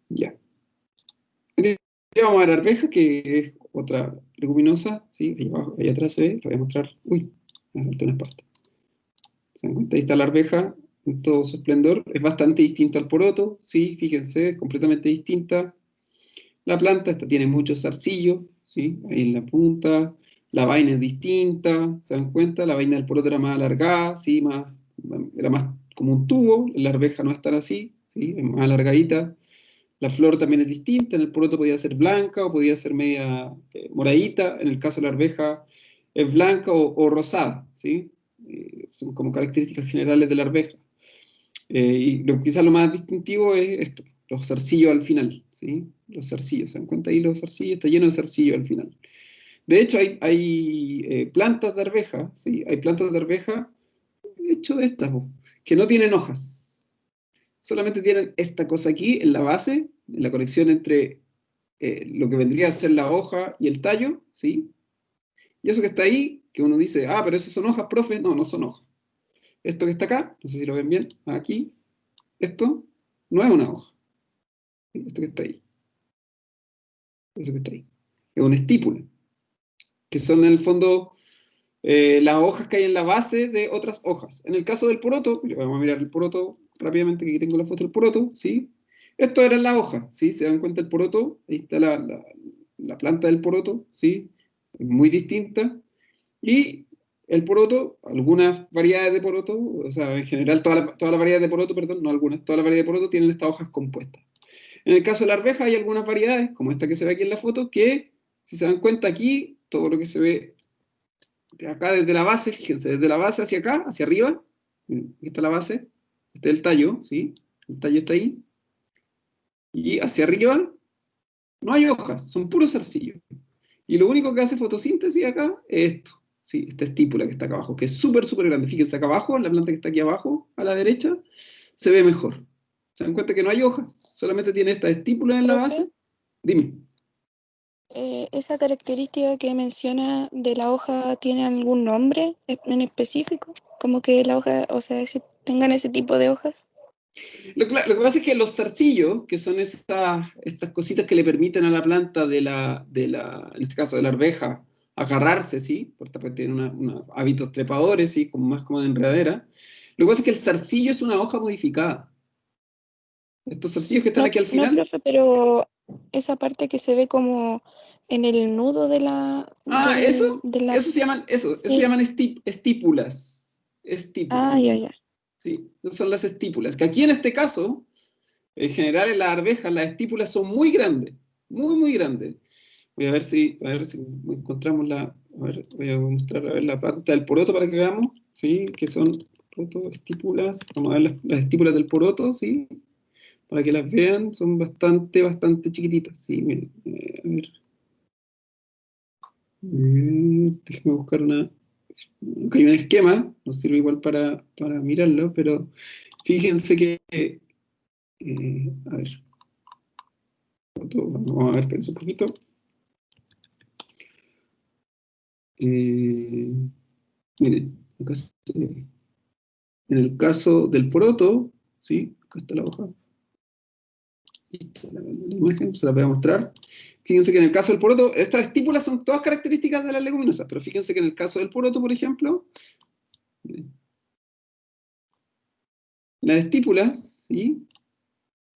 Ya. Entonces, ya vamos a ver arveja, que es otra leguminosa, ¿sí? Ahí abajo, ahí atrás se ve, lo voy a mostrar. Uy, me salté una parte. ¿Se dan cuenta? Ahí está la arveja en todo su esplendor. Es bastante distinto al poroto, ¿sí? Fíjense, es completamente distinta. La planta, esta tiene mucho zarcillo, ¿sí? Ahí en la punta. La vaina es distinta, ¿se dan cuenta? La vaina del poroto era más alargada, ¿sí? Era más como un tubo. La arveja no es tan así, ¿sí? Es más alargadita. La flor también es distinta. En el poroto podía ser blanca o podía ser media moradita. En el caso de la arveja es blanca o rosada, ¿sí? Son como características generales de la arveja. Quizás lo más distintivo es esto, los zarcillos al final, ¿sí? Los zarcillos, ¿se dan cuenta ahí los zarcillos? Está lleno de zarcillos al final. De hecho, hay plantas de arveja, ¿sí? Hay plantas de arveja, de hecho estas, que no tienen hojas. Solamente tienen esta cosa aquí en la base, en la conexión entre lo que vendría a ser la hoja y el tallo, ¿sí? Y eso que está ahí, que uno dice, ah, pero esas son hojas, profe. No, no son hojas. Esto que está acá, no sé si lo ven bien, aquí, esto no es una hoja. Esto que está ahí, eso que está ahí. Es una estípula, que son en el fondo las hojas que hay en la base de otras hojas. En el caso del poroto, vamos a mirar el poroto rápidamente, que aquí tengo la foto del poroto, ¿sí? Esto era la hoja, ¿sí? ¿Se dan cuenta el poroto? Ahí está la planta del poroto, ¿sí? Muy distinta. Y el poroto, algunas variedades de poroto, o sea, en general toda la variedad de poroto, perdón, no algunas, toda la variedad de poroto tienen estas hojas compuestas. En el caso de la arveja hay algunas variedades, como esta que se ve aquí en la foto, que si se dan cuenta aquí, todo lo que se ve de acá desde la base, fíjense, desde la base hacia acá, hacia arriba, aquí está la base, este es el tallo, ¿sí? El tallo está ahí, y hacia arriba no hay hojas, son puros zarcillos. Y lo único que hace fotosíntesis acá es esto, ¿sí? Esta estípula que está acá abajo, que es súper, súper grande. Fíjense acá abajo, la planta que está aquí abajo, a la derecha, se ve mejor. ¿Se dan cuenta que no hay hojas? Solamente tiene esta estípula en la Profe, base. Dime. ¿esa característica que menciona de la hoja tiene algún nombre en específico? Como que la hoja, o sea, tengan ese tipo de hojas. Lo que pasa es que los zarcillos, que son estas cositas que le permiten a la planta en este caso de la arveja, agarrarse, ¿sí? Porque tiene hábitos trepadores, ¿sí? Como más como de enredadera. Lo que pasa es que el zarcillo es una hoja modificada. Estos zarcillos que están No, aquí al no, final. profe, pero esa parte que se ve como en el nudo de Ah, de la, eso se sí. llaman estípulas. Estípulas. Ah, ya, ya. ¿Sí? Esas son las estípulas. Que aquí en este caso, en general en las arvejas, las estípulas son muy grandes. Muy, muy grandes. A ver si encontramos a ver, voy a mostrar a ver la planta del poroto para que veamos, ¿sí? Que son poroto, estípulas. Vamos a ver las estípulas del poroto, ¿sí? Para que las vean, son bastante, bastante chiquititas, ¿sí? Miren, a ver. Déjeme buscar que hay un esquema, nos sirve igual para mirarlo, pero fíjense que, a ver, vamos a ver, pensé un poquito. Eh, Miren, en el caso del poroto, ¿sí? Acá está la hoja, la imagen, se la voy a mostrar. Fíjense que en el caso del poroto, estas estípulas son todas características de las leguminosas, pero fíjense que en el caso del poroto, por ejemplo, las estípulas, ¿sí?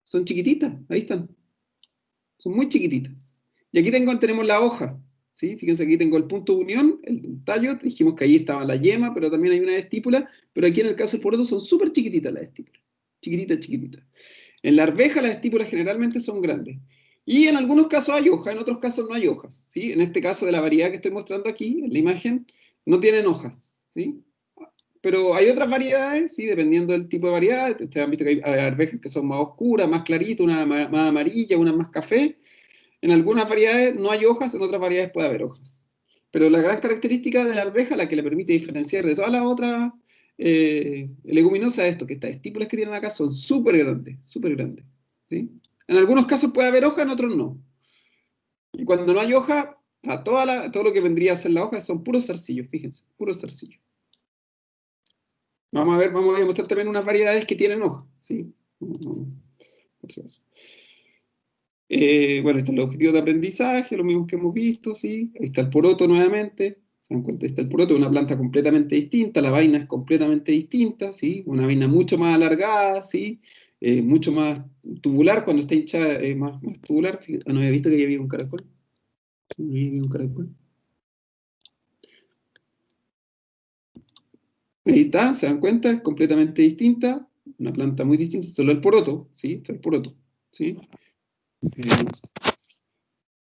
Son chiquititas, ahí están, son muy chiquititas. Y aquí tenemos la hoja, ¿sí? Fíjense, aquí tengo el punto de unión, el tallo, dijimos que ahí estaba la yema, pero también hay una estípula, pero aquí en el caso del poroto son súper chiquititas las estípulas, chiquititas, chiquititas. En la arveja las estípulas generalmente son grandes. Y en algunos casos hay hojas, en otros casos no hay hojas, ¿sí? En este caso de la variedad que estoy mostrando aquí, en la imagen, no tienen hojas, ¿sí? Pero hay otras variedades, sí, dependiendo del tipo de variedad. Ustedes han visto que hay arvejas que son más oscuras, más claritas, una más amarilla, una más café. En algunas variedades no hay hojas, en otras variedades puede haber hojas. Pero la gran característica de la arveja, la que le permite diferenciar de todas las otras leguminosas, es esto, que estas estípulas que tienen acá son súper grandes, ¿sí? En algunos casos puede haber hoja, en otros no. Y cuando no hay hoja, todo lo que vendría a ser la hoja son puros zarcillos, fíjense, puros zarcillos. Vamos a ver, vamos a mostrar también unas variedades que tienen hoja, ¿sí? Por si acaso. Bueno, están los objetivos de aprendizaje, los mismos que hemos visto, ¿sí? Ahí está el poroto nuevamente, se dan cuenta, ahí está el poroto, una planta completamente distinta, la vaina es completamente distinta, ¿sí? Una vaina mucho más alargada, ¿sí? Mucho más tubular, cuando está hinchada, más tubular. Ah, no había visto que ahí había un caracol. Ahí había un caracol. Ahí está, se dan cuenta, es completamente distinta, una planta muy distinta, esto es el poroto, ¿sí? Esto es el poroto, ¿sí?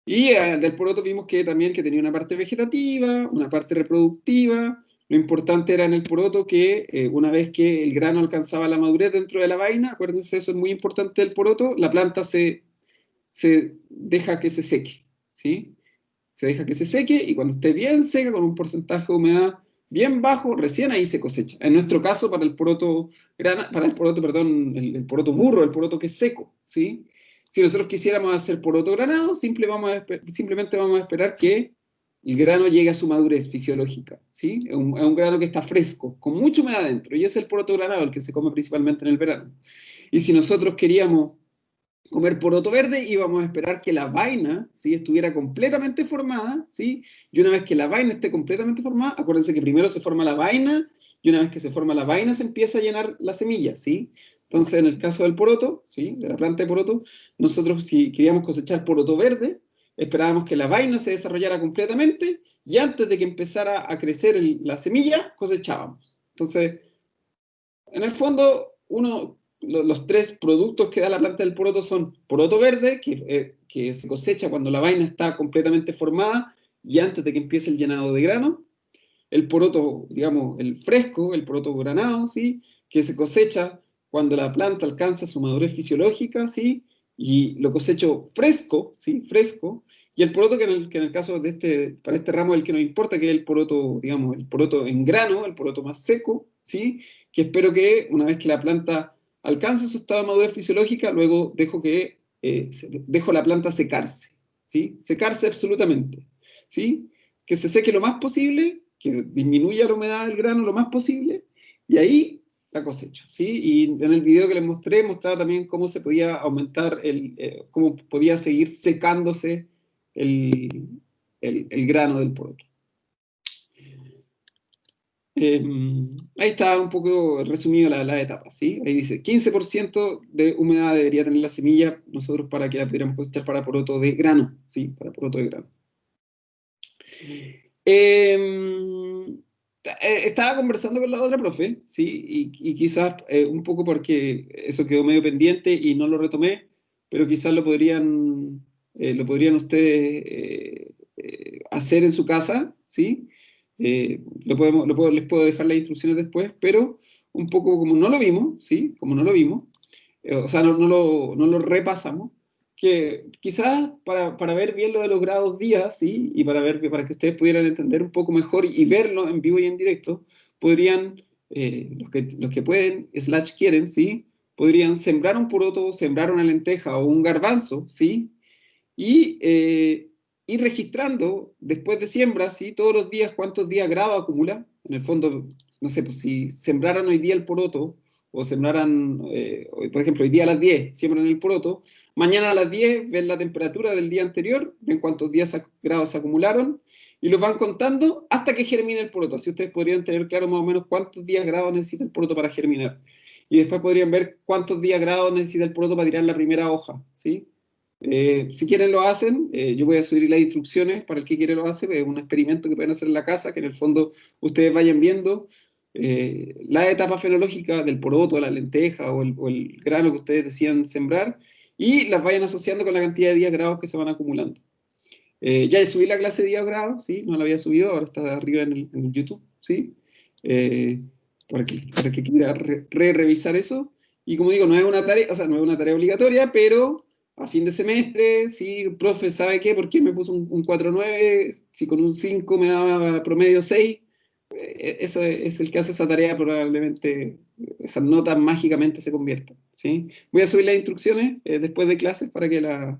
Y del poroto vimos que también que tenía una parte vegetativa, una parte reproductiva. Lo importante era en el poroto que una vez que el grano alcanzaba la madurez dentro de la vaina, acuérdense, eso es muy importante del poroto, la planta se deja que se seque, ¿sí? Se deja que se seque y cuando esté bien seca, con un porcentaje de humedad bien bajo, recién ahí se cosecha. En nuestro caso, para el poroto, para el poroto, perdón, el poroto burro, el poroto que es seco, ¿sí? Si nosotros quisiéramos hacer poroto granado, simplemente vamos a esperar que el grano llegue a su madurez fisiológica, ¿sí? Es un grano que está fresco, con mucha humedad adentro, y ese es el poroto granado, el que se come principalmente en el verano. Y si nosotros queríamos comer poroto verde y vamos a esperar que la vaina, ¿sí?, estuviera completamente formada, ¿sí? Y una vez que la vaina esté completamente formada, acuérdense que primero se forma la vaina y una vez que se forma la vaina se empieza a llenar la semilla, ¿sí? Entonces, en el caso del poroto, ¿sí?, de la planta de poroto, nosotros si queríamos cosechar poroto verde, esperábamos que la vaina se desarrollara completamente y antes de que empezara a crecer la semilla, cosechábamos. Entonces, en el fondo, los tres productos que da la planta del poroto son poroto verde, que se cosecha cuando la vaina está completamente formada y antes de que empiece el llenado de grano. El poroto, digamos, el fresco, el poroto granado, ¿sí?, que se cosecha cuando la planta alcanza su madurez fisiológica, ¿sí? Y lo cosecho fresco, ¿sí? Fresco. Y el poroto que en el caso de para este ramo, el que nos importa, que es el poroto, digamos, el poroto en grano, el poroto más seco, ¿sí? Que espero que una vez que la planta alcance su estado de madurez fisiológica, luego dejo la planta secarse, ¿sí? Secarse absolutamente, ¿sí? Que se seque lo más posible, que disminuya la humedad del grano lo más posible, y ahí la cosecho, ¿sí? Y en el video que les mostré, mostraba también cómo se podía aumentar, cómo podía seguir secándose el, el grano del poroto. Eh, Ahí está un poco resumido la etapa, ¿sí? Ahí dice, 15% de humedad debería tener la semilla nosotros para que la pudiéramos cosechar para poroto de grano, ¿sí? Para poroto de grano. Estaba conversando con la otra profe, ¿sí? Y quizás un poco porque eso quedó medio pendiente y no lo retomé, pero quizás lo podrían ustedes hacer en su casa, ¿sí? Les puedo dejar las instrucciones después, pero un poco como no lo vimos, ¿sí? Como no lo vimos, o sea, no lo repasamos, que quizás para ver bien lo de los grados días, ¿sí? Y para que ustedes pudieran entender un poco mejor y verlo en vivo y en directo, podrían, los que pueden, slash quieren, ¿sí? Podrían sembrar un poroto, sembrar una lenteja o un garbanzo, ¿sí? Y ir registrando después de siembra, ¿sí? Todos los días cuántos días grado acumula. En el fondo, no sé, pues si sembraran hoy día el poroto, o sembraran, por ejemplo, hoy día a las 10 siembran el poroto, mañana a las 10 ven la temperatura del día anterior, ven cuántos grados se acumularon, y los van contando hasta que germine el poroto. Así ustedes podrían tener claro más o menos cuántos días grados necesita el poroto para germinar. Y después podrían ver cuántos días grados necesita el poroto para tirar la primera hoja, ¿sí? Si quieren lo hacen, yo voy a subir las instrucciones para el que quiere lo hace, es un experimento que pueden hacer en la casa, que en el fondo ustedes vayan viendo la etapa fenológica del poroto, la lenteja o el grano que ustedes decían sembrar y las vayan asociando con la cantidad de días grados que se van acumulando. Ya subí la clase de días grados, ¿sí? No la había subido, ahora está arriba en el YouTube, ¿sí? Eh, para que quiera revisar eso. Y como digo, no es una tarea, o sea, no es una tarea obligatoria, pero a fin de semestre, si profe sabe qué, ¿por qué me puso un 4,9? Si con un 5 me daba promedio 6, eso es el que hace esa tarea, probablemente esas notas mágicamente se conviertan, ¿sí? Voy a subir las instrucciones después de clases para que de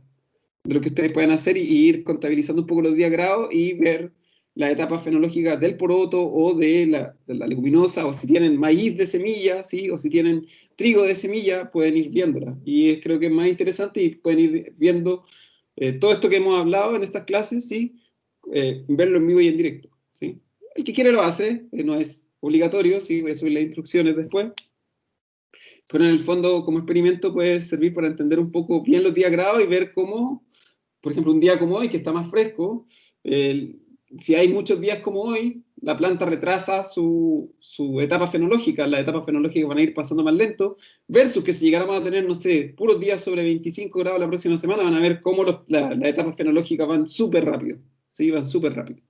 lo que ustedes pueden hacer y ir contabilizando un poco los días grados y ver las etapas fenológicas del poroto o de la leguminosa, o si tienen maíz de semilla, ¿sí? O si tienen trigo de semilla, pueden ir viéndola. Y creo que es más interesante y pueden ir viendo todo esto que hemos hablado en estas clases, ¿sí? Verlo en vivo y en directo, ¿sí? El que quiere lo hace, no es obligatorio, ¿sí? Voy a subir las instrucciones después. Pero en el fondo, como experimento, puede servir para entender un poco bien los días grados y ver cómo, por ejemplo, un día como hoy, que está más fresco, si hay muchos días como hoy, la planta retrasa su etapa fenológica, las etapas fenológicas van a ir pasando más lento, versus que si llegáramos a tener, no sé, puros días sobre 25 grados la próxima semana, van a ver cómo las etapas fenológicas van súper rápido, ¿sí? Van súper rápido.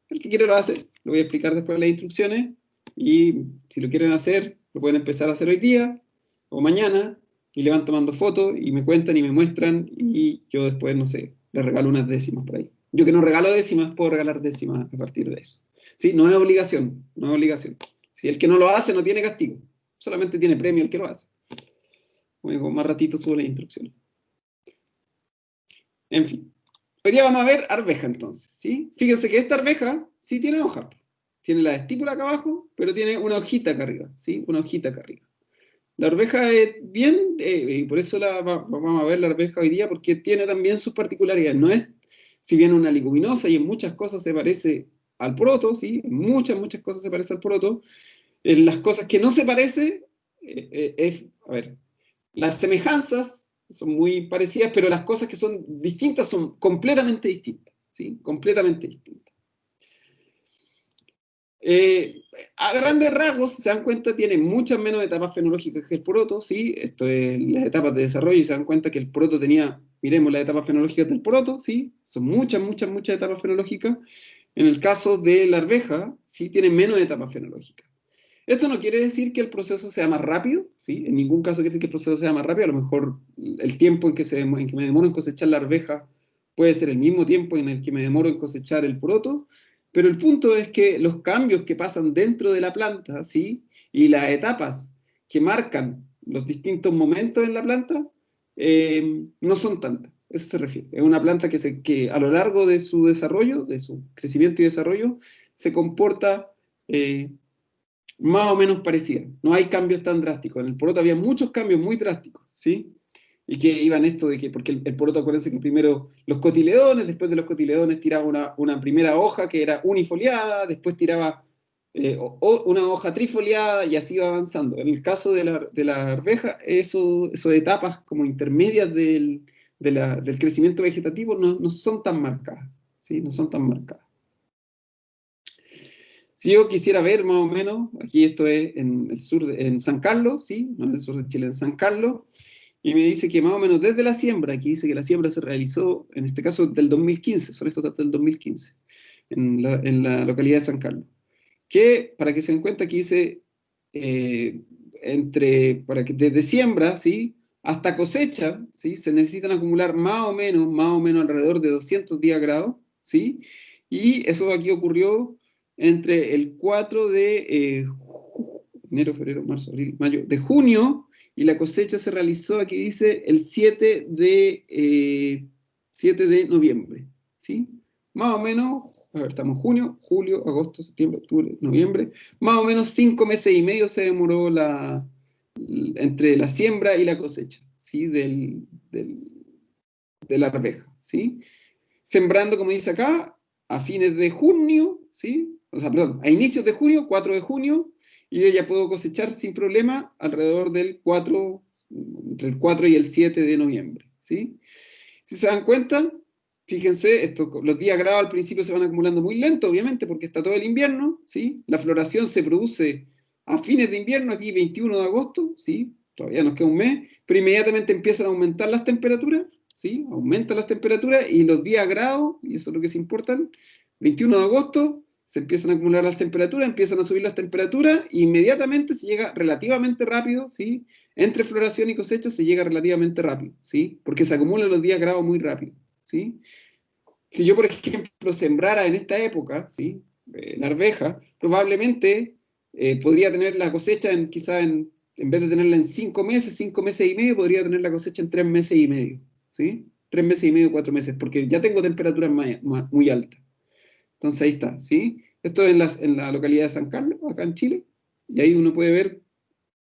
El que quiere lo hace, lo voy a explicar después en las instrucciones, y si lo quieren hacer, lo pueden empezar a hacer hoy día o mañana, y le van tomando fotos y me cuentan y me muestran, y yo después, no sé, les regalo unas décimas por ahí. Yo que no regalo décimas, puedo regalar décimas a partir de eso. ¿Sí? No es obligación, no es obligación. Si el que no lo hace no tiene castigo, solamente tiene premio el que lo hace. Luego, más ratito subo las instrucciones. En fin. Hoy día vamos a ver arveja entonces, ¿sí? Fíjense que esta arveja sí tiene hoja. Tiene la estípula acá abajo, pero tiene una hojita acá arriba, ¿sí? Una hojita acá arriba. La arveja es bien, y por eso vamos a ver la arveja hoy día, porque tiene también sus particularidades. No es, si bien una leguminosa y en muchas cosas se parece al poroto, ¿sí? En muchas cosas se parece al poroto. En las cosas que no se parece, a ver, las semejanzas son muy parecidas, pero las cosas que son distintas son completamente distintas, ¿sí? Completamente distintas. Eh, a grandes rasgos, si se dan cuenta, tiene muchas menos etapas fenológicas que el poroto, ¿sí? Esto es las etapas de desarrollo, y se dan cuenta que el poroto tenía, miremos las etapas fenológicas del poroto, ¿sí? Son muchas etapas fenológicas. En el caso de la arveja, ¿sí? Tiene menos etapas fenológicas. Esto no quiere decir que el proceso sea más rápido, ¿sí? En ningún caso quiere decir que el proceso sea más rápido. A lo mejor el tiempo en que me demoro en cosechar la arveja puede ser el mismo tiempo en el que me demoro en cosechar el poroto, pero el punto es que los cambios que pasan dentro de la planta, ¿sí? Y las etapas que marcan los distintos momentos en la planta no son tantas. Eso se refiere. Es una planta que a lo largo de su desarrollo, de su crecimiento y desarrollo, se comporta más o menos parecida. No hay cambios tan drásticos. En el poroto había muchos cambios muy drásticos, ¿sí? Y que iban esto de que, porque el poroto, acuérdense que primero los cotiledones, después de los cotiledones tiraba una primera hoja que era unifoliada, después tiraba una hoja trifoliada y así iba avanzando. En el caso de la arveja, eso etapas como intermedias del crecimiento vegetativo no son tan marcadas, ¿sí? No son tan marcadas. Si yo quisiera ver más o menos, aquí esto es en el sur, en San Carlos, ¿sí? No en el sur de Chile, en San Carlos, y me dice que más o menos desde la siembra, aquí dice que la siembra se realizó, en este caso del 2015, son estos datos del 2015, en la localidad de San Carlos. Que, para que se den cuenta, aquí dice, eh, para que desde siembra, ¿sí? Hasta cosecha, ¿sí? Se necesitan acumular más o menos alrededor de 200 días grados, ¿sí? Y eso aquí ocurrió entre el 4 de enero, febrero, marzo, abril, mayo, de junio, y la cosecha se realizó, aquí dice, el 7 de noviembre, ¿sí? Más o menos, a ver, estamos en junio, julio, agosto, septiembre, octubre, noviembre, más o menos 5 meses y medio se demoró entre la siembra y la cosecha, ¿sí? De la arveja, ¿sí? Sembrando, como dice acá, a fines de junio, ¿sí? O sea, perdón, a inicios de junio, 4 de junio, y yo ya puedo cosechar sin problema alrededor del 4, entre el 4 y el 7 de noviembre, ¿sí? Si se dan cuenta, fíjense, los días grados al principio se van acumulando muy lento, obviamente, porque está todo el invierno, ¿sí? La floración se produce a fines de invierno, aquí 21 de agosto, ¿sí? Todavía nos queda un mes, pero inmediatamente empiezan a aumentar las temperaturas, ¿sí? Aumentan las temperaturas y los días grados, y eso es lo que se importan, 21 de agosto, se empiezan a acumular las temperaturas, empiezan a subir las temperaturas, e inmediatamente se llega relativamente rápido, ¿sí? Entre floración y cosecha se llega relativamente rápido, ¿sí? Porque se acumulan los días grados muy rápido, ¿sí? Si yo, por ejemplo, sembrara en esta época, ¿sí? La arveja, probablemente podría tener la cosecha en vez de tenerla en 5 meses y medio, podría tener la cosecha en 3 meses y medio, ¿sí? 3 meses y medio, 4 meses, porque ya tengo temperaturas muy altas. Entonces ahí está, ¿sí? Esto es en la localidad de San Carlos, acá en Chile, y ahí uno puede ver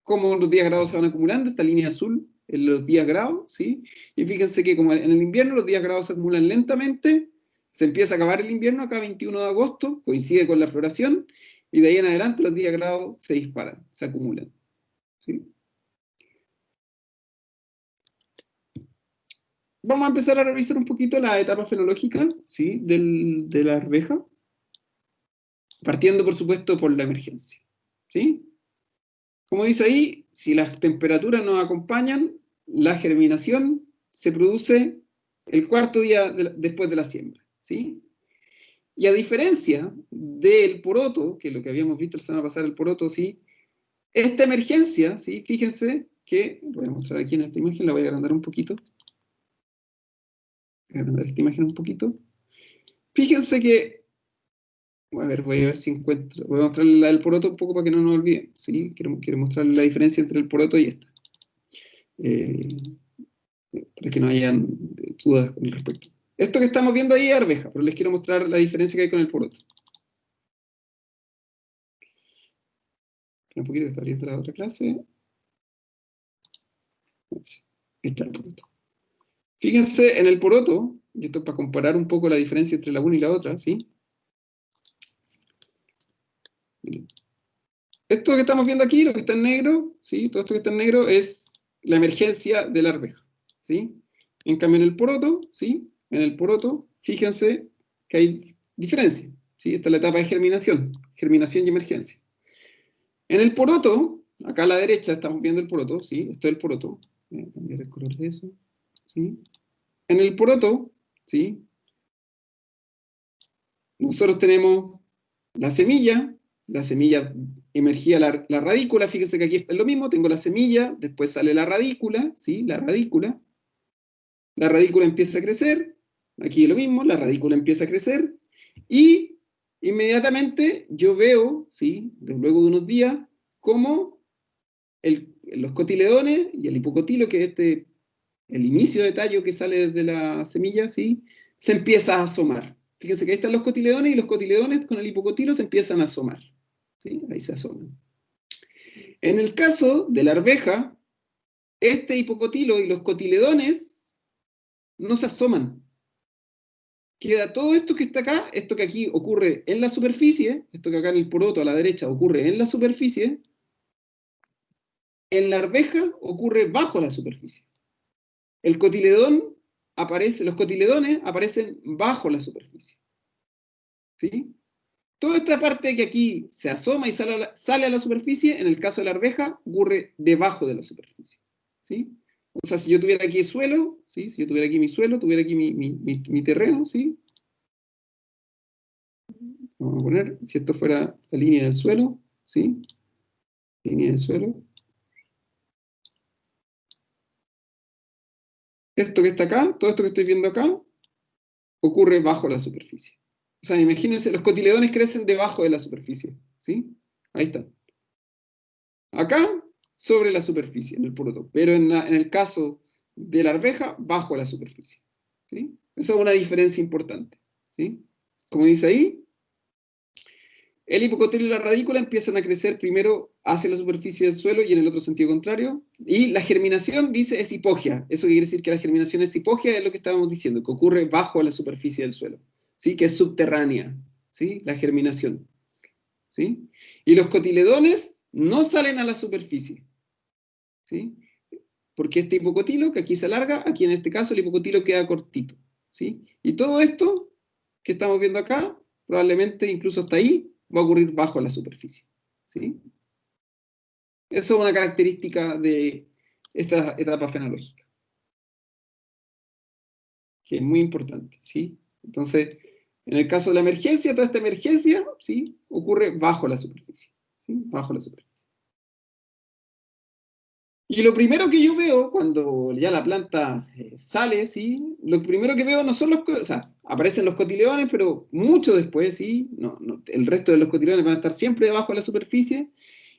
cómo los días grados se van acumulando, esta línea azul en los días grados, ¿sí? Y fíjense que como en el invierno los días grados se acumulan lentamente, se empieza a acabar el invierno acá 21 de agosto, coincide con la floración, y de ahí en adelante los días grados se disparan, se acumulan, ¿sí? Vamos a empezar a revisar un poquito la etapa fenológica, ¿sí? De la arveja, partiendo por supuesto por la emergencia, ¿sí? Como dice ahí, si las temperaturas nos acompañan, la germinación se produce el cuarto día después de la siembra, ¿sí? Y a diferencia del poroto, que es lo que habíamos visto la semana pasada, el poroto, ¿sí? Esta emergencia, ¿sí? Fíjense que, voy a mostrar aquí en esta imagen, la voy a agrandar un poquito. Voy a agrandar esta imagen un poquito. Fíjense que, a ver, voy a ver si encuentro, voy a mostrarle la del poroto un poco para que no nos olviden, ¿sí? Quiero mostrarle la diferencia entre el poroto y esta. Para que no hayan dudas con respecto. Esto que estamos viendo ahí es arveja, pero les quiero mostrar la diferencia que hay con el poroto. Un poquito que está abriendo la otra clase. Ahí está el poroto. Fíjense en el poroto, y esto es para comparar un poco la diferencia entre la una y la otra, ¿sí? Miren. Esto que estamos viendo aquí, lo que está en negro, ¿sí? Todo esto que está en negro es la emergencia de la arveja, ¿sí? En cambio, en el poroto, ¿sí? En el poroto, fíjense que hay diferencia, ¿sí? Esta es la etapa de germinación y emergencia. En el poroto, acá a la derecha estamos viendo el poroto, ¿sí? Esto es el poroto. Voy a cambiar el color de eso, ¿sí? En el poroto, ¿sí? Nosotros tenemos la semilla emergía la radícula, fíjense que aquí es lo mismo, tengo la semilla, después sale la radícula, ¿sí? La radícula empieza a crecer, aquí es lo mismo, la radícula empieza a crecer, y inmediatamente yo veo, ¿sí? Luego de unos días, cómo los cotiledones y el hipocotilo, que es el inicio de tallo que sale desde la semilla, ¿sí? Se empieza a asomar. Fíjense que ahí están los cotiledones y los cotiledones con el hipocotilo se empiezan a asomar, ¿sí? Ahí se asoman. En el caso de la arveja, este hipocotilo y los cotiledones no se asoman. Queda todo esto que está acá, esto que aquí ocurre en la superficie, esto que acá en el poroto a la derecha ocurre en la superficie, en la arveja ocurre bajo la superficie. El cotiledón aparece, los cotiledones aparecen bajo la superficie, ¿sí? Toda esta parte que aquí se asoma y sale a la superficie, en el caso de la arveja, ocurre debajo de la superficie, ¿sí? O sea, si yo tuviera aquí el suelo, ¿sí? Si yo tuviera aquí mi suelo, tuviera aquí mi terreno, ¿sí? Vamos a poner, si esto fuera la línea del suelo, ¿sí? Línea del suelo. Esto que está acá, todo esto que estoy viendo acá, ocurre bajo la superficie. O sea, imagínense, los cotiledones crecen debajo de la superficie, ¿sí? Ahí está. Acá, sobre la superficie, en el poroto, pero en el caso de la arveja, bajo la superficie, ¿sí? Esa es una diferencia importante, ¿sí? Como dice ahí, el hipocotilo y la radícula empiezan a crecer primero hacia la superficie del suelo y en el otro sentido contrario. Y la germinación, dice, es hipogia. Eso quiere decir que la germinación es hipogia, es lo que estábamos diciendo, que ocurre bajo la superficie del suelo, ¿sí? Que es subterránea, ¿sí? La germinación, ¿sí? Y los cotiledones no salen a la superficie, ¿sí? Porque este hipocotilo, que aquí se alarga, aquí en este caso el hipocotilo queda cortito, ¿sí? Y todo esto que estamos viendo acá, probablemente incluso hasta ahí, va a ocurrir bajo la superficie, ¿sí? Eso es una característica de esta etapa fenológica, que es muy importante, ¿sí? Entonces, en el caso de la emergencia, toda esta emergencia, ¿sí? Ocurre bajo la superficie, ¿sí? Bajo la superficie. Y lo primero que yo veo cuando ya la planta sale, ¿sí? Lo primero que veo no son o sea, aparecen los cotiledones, pero mucho después, ¿sí? El resto de los cotiledones van a estar siempre debajo de la superficie.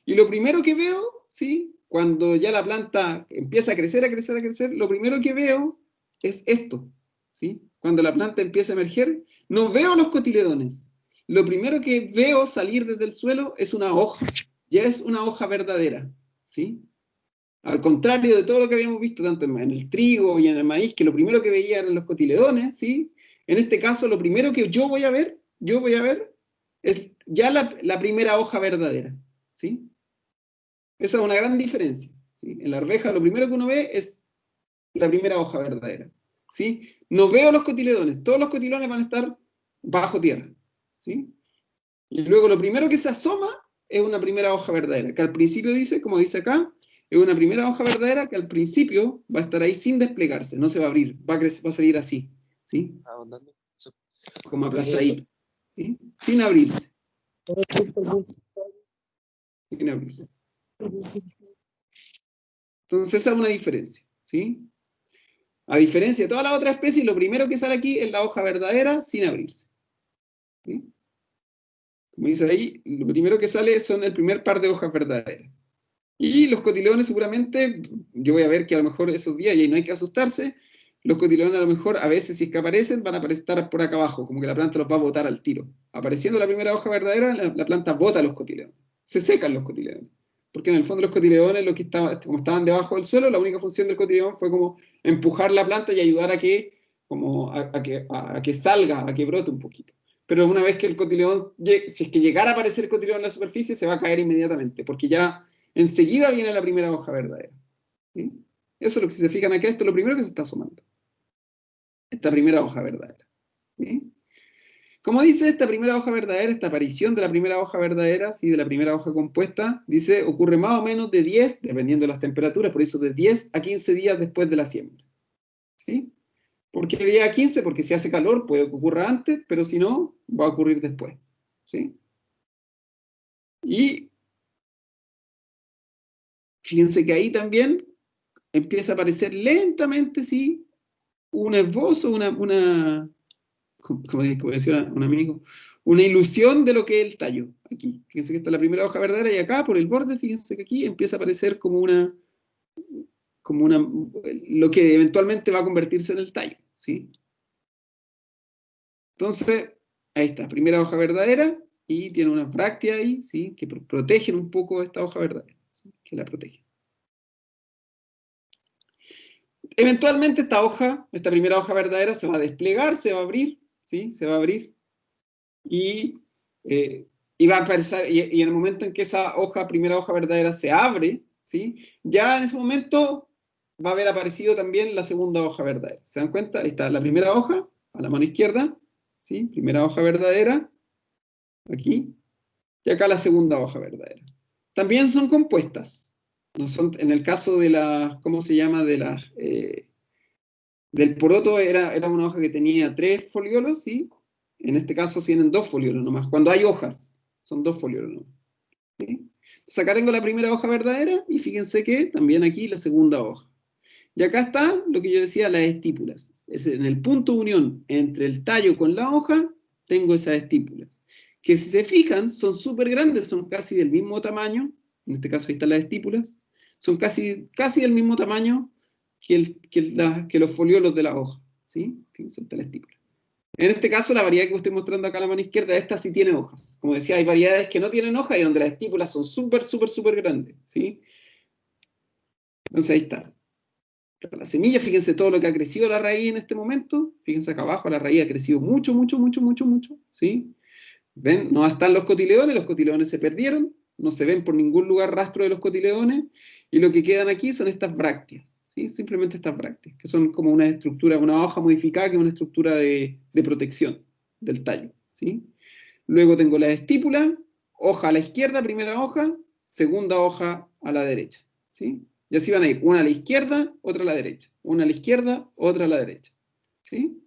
Y lo primero que veo, ¿sí? Cuando ya la planta empieza a crecer, a crecer, a crecer, lo primero que veo es esto, ¿sí? Cuando la planta empieza a emerger, no veo los cotiledones. lo primero que veo salir desde el suelo es una hoja. Ya es una hoja verdadera, ¿sí? Al contrario de todo lo que habíamos visto tanto en el trigo y en el maíz, que lo primero que veía eran los cotiledones, ¿sí? En este caso, lo primero que yo voy a ver, es ya la primera hoja verdadera, ¿sí? Esa es una gran diferencia, ¿sí? En la arveja lo primero que uno ve es la primera hoja verdadera, ¿sí? No veo los cotiledones, todos los cotiledones van a estar bajo tierra, ¿sí? Y luego lo primero que se asoma es una primera hoja verdadera, que al principio dice, como dice acá, es una primera hoja verdadera que al principio va a estar ahí sin desplegarse, no se va a abrir, va a, crecer, va a salir así, ¿sí? Como aplastadito, ¿sí? Sin abrirse, sin abrirse. Entonces esa es una diferencia, ¿sí? A diferencia de todas las otras especies, lo primero que sale aquí es la hoja verdadera sin abrirse, ¿sí? Como dice ahí, lo primero que sale son el primer par de hojas verdaderas. Y los cotiledones seguramente, yo voy a ver que a lo mejor esos días, y ahí no hay que asustarse, los cotiledones a lo mejor a veces si es que aparecen van a aparecer por acá abajo, como que la planta los va a botar al tiro. Apareciendo la primera hoja verdadera, la planta bota los cotiledones. Se secan los cotiledones. Porque en el fondo los cotiledones, lo que estaba, como estaban debajo del suelo, la única función del cotiledón fue como empujar la planta y ayudar a que, como a que salga, a que brote un poquito. Pero una vez que el cotiledón, si es que llegara a aparecer el cotiledón en la superficie, se va a caer inmediatamente, porque ya enseguida viene la primera hoja verdadera, ¿sí? Eso es lo que, si se fijan acá, esto es lo primero que se está sumando. Esta primera hoja verdadera, ¿sí? Como dice esta primera hoja verdadera, esta aparición de la primera hoja verdadera, ¿sí? De la primera hoja compuesta, dice, ocurre más o menos de 10, dependiendo de las temperaturas, por eso de 10 a 15 días después de la siembra, ¿sí? ¿Por qué de 10 a 15? Porque si hace calor puede que ocurra antes, pero si no, va a ocurrir después, ¿sí? Y fíjense que ahí también empieza a aparecer lentamente, ¿sí? Un esbozo, como decía un amigo, una ilusión de lo que es el tallo. Aquí, fíjense que esta es la primera hoja verdadera y acá por el borde, fíjense que aquí empieza a aparecer lo que eventualmente va a convertirse en el tallo, ¿sí? Entonces, ahí está, primera hoja verdadera y tiene unas brácteas ahí, ¿sí? Que protegen un poco esta hoja verdadera, ¿sí? Que la protegen. Eventualmente esta hoja, esta primera hoja verdadera se va a desplegar, se va a abrir, ¿sí? Se va a abrir y, y va a aparecer, y en el momento en que esa hoja, primera hoja verdadera se abre, ¿sí? Ya en ese momento va a haber aparecido también la segunda hoja verdadera. ¿Se dan cuenta? Ahí está la primera hoja, a la mano izquierda, ¿sí? Primera hoja verdadera, aquí, y acá la segunda hoja verdadera. También son compuestas. No son, en el caso de las, ¿cómo se llama? De las... del poroto era una hoja que tenía 3 foliolos, ¿sí? En este caso tienen 2 foliolos nomás. Cuando hay hojas, son 2 foliolos nomás, ¿sí? Entonces acá tengo la primera hoja verdadera y fíjense que también aquí la segunda hoja. Y acá está lo que yo decía, las estípulas. Es en el punto de unión entre el tallo con la hoja, tengo esas estípulas. Que si se fijan, son súper grandes, son casi del mismo tamaño. En este caso ahí están las estípulas. Son casi del mismo tamaño que los foliolos de la hoja, ¿sí? Fíjense, está la estípula. En este caso, la variedad que estoy mostrando acá a la mano izquierda, esta sí tiene hojas. Como decía, hay variedades que no tienen hojas y donde las estípulas son súper, súper, súper grandes, ¿sí? Entonces ahí está. La semilla, fíjense todo lo que ha crecido la raíz en este momento. Fíjense acá abajo, la raíz ha crecido mucho, mucho, mucho, mucho, mucho, ¿sí? ¿Ven? No están los cotiledones se perdieron, no se ven por ningún lugar rastro de los cotiledones, y lo que quedan aquí son estas brácteas, ¿sí? Simplemente estas brácteas, que son como una estructura, una hoja modificada, que es una estructura de protección del tallo, ¿sí? Luego tengo la estípula, hoja a la izquierda, primera hoja, segunda hoja a la derecha, ¿sí? Y así van a ir, una a la izquierda, otra a la derecha, una a la izquierda, otra a la derecha, ¿sí?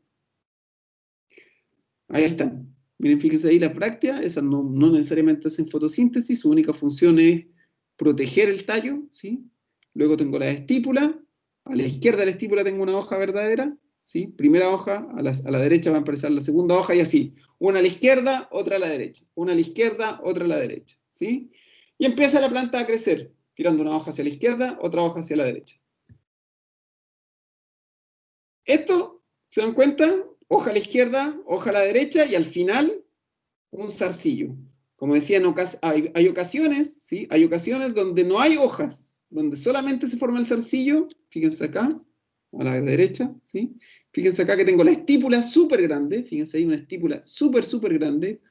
Ahí están. Miren, fíjense ahí las brácteas, esas no necesariamente hacen fotosíntesis, su única función es proteger el tallo, ¿sí? Luego tengo la estípula, a la izquierda de la estípula tengo una hoja verdadera, ¿sí? Primera hoja, a la derecha va a aparecer la segunda hoja y así. Una a la izquierda, otra a la derecha. Una a la izquierda, otra a la derecha, ¿sí? Y empieza la planta a crecer, tirando una hoja hacia la izquierda, otra hoja hacia la derecha. Esto, ¿se dan cuenta? Hoja a la izquierda, hoja a la derecha y al final un zarcillo. Como decía, hay ocasiones, ¿sí? Hay ocasiones donde no hay hojas, donde solamente se forma el zarcillo. Fíjense acá, a la derecha, ¿sí? Fíjense acá que tengo la estípula súper grande, fíjense ahí una estípula súper, súper grande,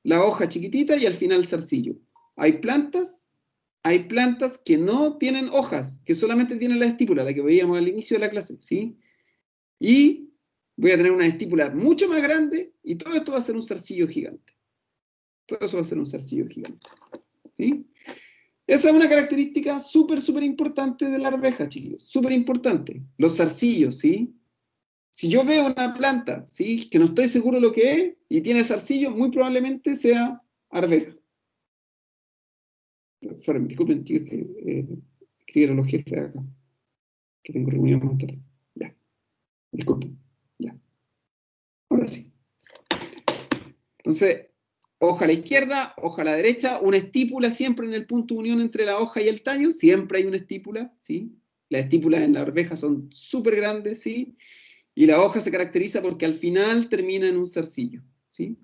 la hoja chiquitita y al final el zarcillo. Hay plantas que no tienen hojas, que solamente tienen la estípula, la que veíamos al inicio de la clase, ¿sí? Y voy a tener una estípula mucho más grande y todo esto va a ser un zarcillo gigante. Todo eso va a ser un zarcillo gigante, ¿sí? Esa es una característica súper, súper importante de la arveja, chiquillos. Súper importante. Los zarcillos, ¿sí? Si yo veo una planta, ¿sí? Que no estoy seguro lo que es y tiene zarcillo, muy probablemente sea arveja. Disculpen, chicos, que escribieron los jefes acá, que tengo reunión más tarde. Ya, disculpen. Ya, ahora sí. Entonces, hoja a la izquierda, hoja a la derecha, una estípula siempre en el punto de unión entre la hoja y el tallo, siempre hay una estípula, ¿sí? Las estípulas en la arveja son súper grandes, ¿sí? Y la hoja se caracteriza porque al final termina en un zarcillo, ¿sí?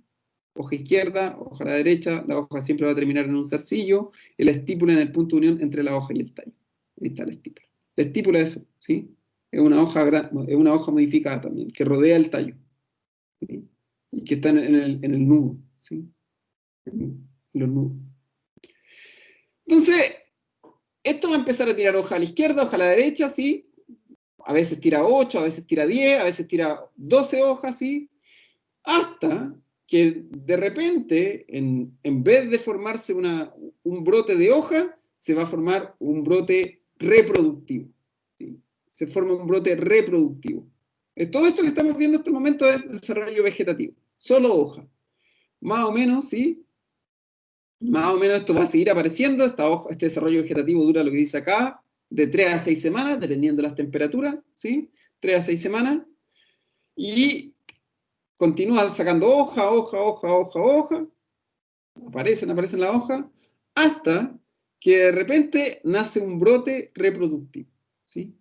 Hoja izquierda, hoja a la derecha, la hoja siempre va a terminar en un zarcillo, y la estípula en el punto de unión entre la hoja y el tallo. Ahí está la estípula. La estípula es eso, ¿sí? Es una hoja modificada también, que rodea el tallo, ¿sí? Y que está en el nudo, ¿sí? En los nudos. Entonces, esto va a empezar a tirar hoja a la izquierda, hoja a la derecha, ¿sí? A veces tira 8, a veces tira 10, a veces tira 12 hojas, ¿sí? Hasta que de repente, en vez de formarse un brote de hoja, se va a formar un brote reproductivo, ¿sí? Se forma un brote reproductivo. Todo esto que estamos viendo en este momento es desarrollo vegetativo, solo hoja. Más o menos, ¿sí? Más o menos esto va a seguir apareciendo, este desarrollo vegetativo dura lo que dice acá, de 3 a 6 semanas, dependiendo de las temperaturas, ¿sí? 3 a 6 semanas, y continúa sacando hoja, aparecen las hojas, hasta que de repente nace un brote reproductivo, ¿sí?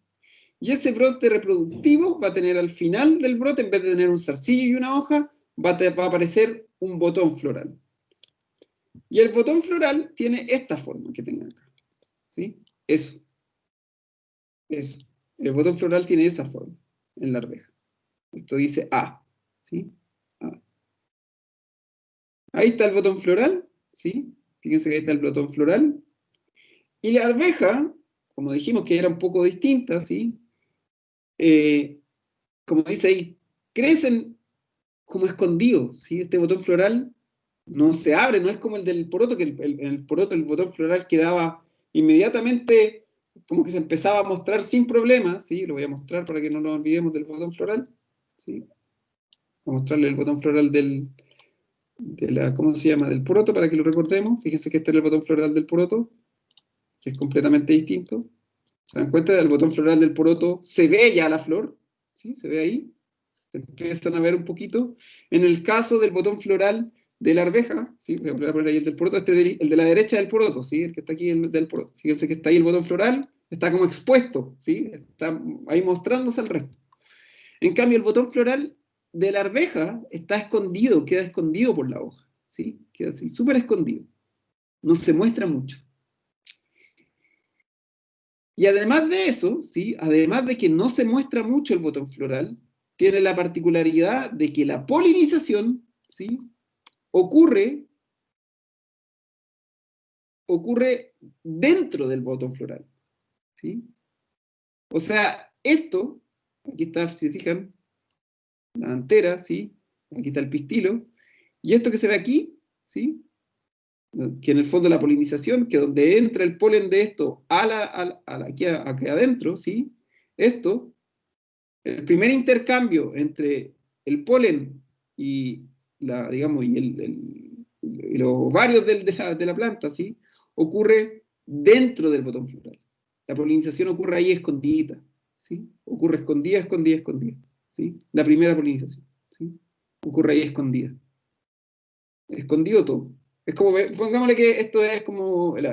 Y ese brote reproductivo va a tener al final del brote, en vez de tener un zarcillo y una hoja, va a aparecer un botón floral. Y el botón floral tiene esta forma que tengan acá, ¿sí? Eso. El botón floral tiene esa forma en la arveja. Esto dice A, ¿sí? A. Ahí está el botón floral, ¿sí? Fíjense que ahí está el botón floral. Y la arveja, como dijimos que era un poco distinta, ¿sí? Como dice ahí, crecen como escondidos, ¿sí? Este botón floral no se abre, no es como el del poroto, que el poroto, el botón floral quedaba inmediatamente, como que se empezaba a mostrar sin problemas, ¿sí? Lo voy a mostrar para que no nos olvidemos del botón floral, ¿sí? Voy a mostrarle el botón floral ¿cómo se llama? Del poroto, para que lo recordemos. Fíjense que este es el botón floral del poroto, que es completamente distinto. ¿Se dan cuenta? Del botón floral del poroto se ve ya la flor, ¿sí? Se ve ahí, se empiezan a ver un poquito. En el caso del botón floral de la arveja, ¿sí? Voy a poner ahí el del poroto, el de la derecha del poroto, ¿sí? El que está aquí, el del poroto. Fíjense que está ahí el botón floral, está como expuesto, ¿sí? Está ahí mostrándose el resto. En cambio, el botón floral de la arveja está escondido, queda escondido por la hoja, ¿sí? Queda así, súper escondido. No se muestra mucho. Y además de eso, ¿sí? Además de que no se muestra mucho el botón floral, tiene la particularidad de que la polinización, ¿sí? ocurre dentro del botón floral, ¿sí? O sea, esto, aquí está, si se fijan, la antera, ¿sí? Aquí está el pistilo, y esto que se ve aquí, ¿sí? Que en el fondo la polinización, que donde entra el polen de esto aquí adentro, ¿sí? Esto, el primer intercambio entre el polen y, digamos, y los ovarios de la planta, ¿sí? Ocurre dentro del botón floral. La polinización ocurre ahí escondida, ¿sí? Ocurre escondida, ¿sí? La primera polinización, ¿sí? Ocurre ahí escondida. Escondido todo. Es como, pongámosle que esto es como, la